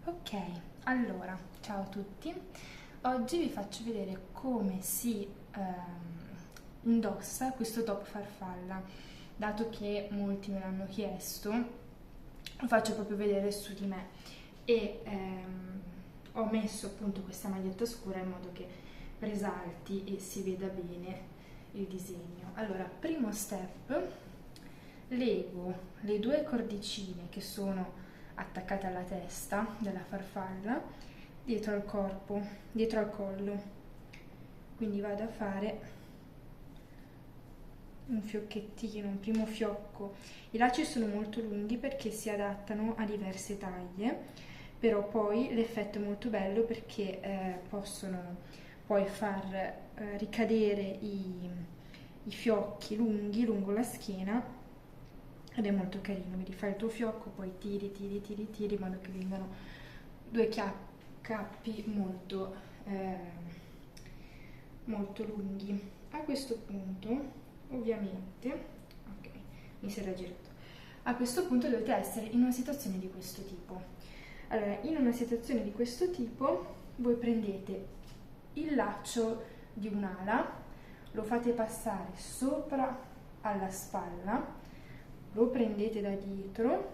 Ok, allora, ciao a tutti. Oggi vi faccio vedere come si indossa questo top farfalla. Dato che molti me l'hanno chiesto, lo faccio proprio vedere su di me e ho messo appunto questa maglietta scura in modo che resalti e si veda bene il disegno. Allora, primo step, lego le due cordicine che sono attaccate alla testa della farfalla dietro al corpo, dietro al collo. Quindi vado a fare un fiocchettino, un primo fiocco. I lacci sono molto lunghi perché si adattano a diverse taglie, però poi l'effetto è molto bello perché possono poi far ricadere i fiocchi lunghi lungo la schiena ed è molto carino. Vedi, fai il tuo fiocco, poi tiri in modo che vengano due cappi molto lunghi. A questo punto, ovviamente, ok, mi si era girato. A questo punto dovete essere in una situazione di questo tipo. Allora, in una situazione di questo tipo, voi prendete il laccio di un'ala, lo fate passare sopra alla spalla, lo prendete da dietro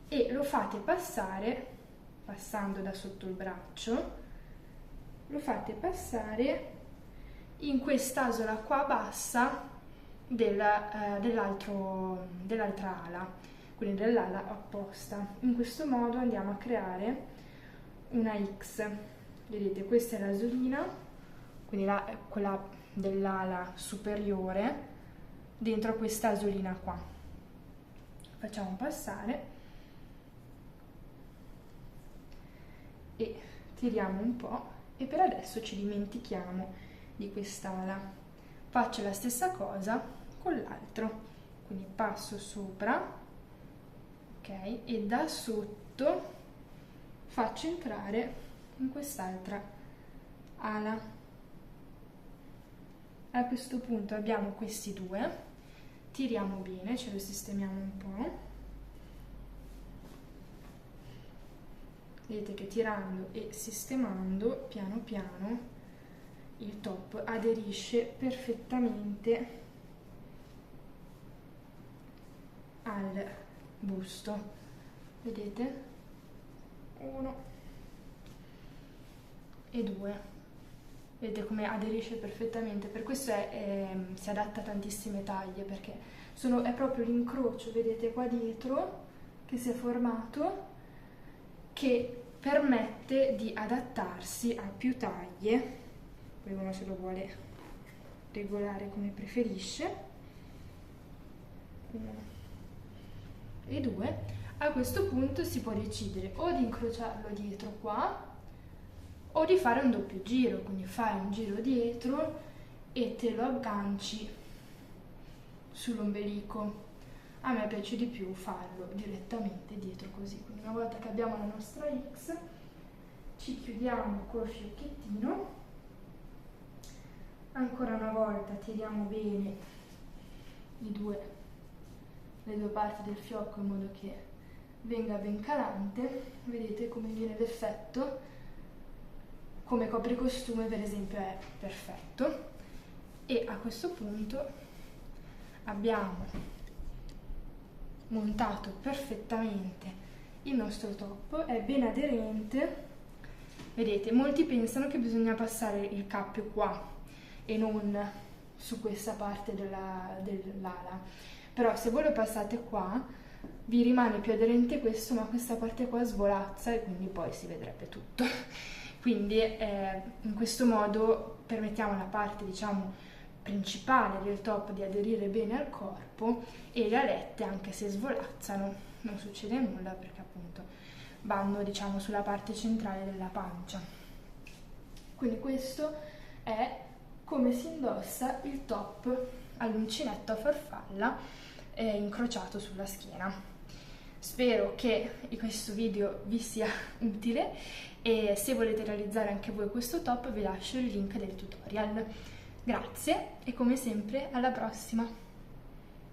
e lo fate passare, passando da sotto il braccio, lo fate passare in quest'asola qua bassa dell'altra ala, quindi dell'ala opposta. In questo modo andiamo a creare una X. Vedete, questa è l'asolina, quindi quella dell'ala superiore, dentro questa asolina qua. Facciamo passare e tiriamo un po' e per adesso ci dimentichiamo di quest'ala. Faccio la stessa cosa con l'altro, quindi passo sopra, ok, e da sotto faccio entrare in quest'altra ala. A questo punto abbiamo questi due, tiriamo bene, ce lo sistemiamo un po'. Vedete che tirando e sistemando piano piano il top aderisce perfettamente al busto. Vedete? 1 e 2. Vedete come aderisce perfettamente, per questo si adatta a tantissime taglie, perché è proprio l'incrocio, vedete qua dietro, che si è formato, che permette di adattarsi a più taglie, poi uno se lo vuole regolare come preferisce. 1 e 2. A questo punto si può decidere o di incrociarlo dietro qua o di fare un doppio giro, quindi fai un giro dietro e te lo agganci sull'ombelico. A me piace di più farlo direttamente dietro così, quindi una volta che abbiamo la nostra X ci chiudiamo col fiocchettino, ancora una volta tiriamo bene le due parti del fiocco in modo che venga ben calante. Vedete come viene l'effetto? Come copricostume per esempio è perfetto. E a questo punto abbiamo montato perfettamente il nostro top, è ben aderente. Vedete, molti pensano che bisogna passare il cappio qua e non su questa parte dell'ala, però se voi lo passate qua vi rimane più aderente questo, ma questa parte qua svolazza e quindi poi si vedrebbe tutto. Quindi in questo modo permettiamo alla parte, diciamo, principale del top di aderire bene al corpo, e le alette, anche se svolazzano, non succede nulla perché appunto vanno, diciamo, sulla parte centrale della pancia. Quindi questo è come si indossa il top all'uncinetto a farfalla incrociato sulla schiena. Spero che questo video vi sia utile e se volete realizzare anche voi questo top vi lascio il link del tutorial. Grazie e come sempre alla prossima!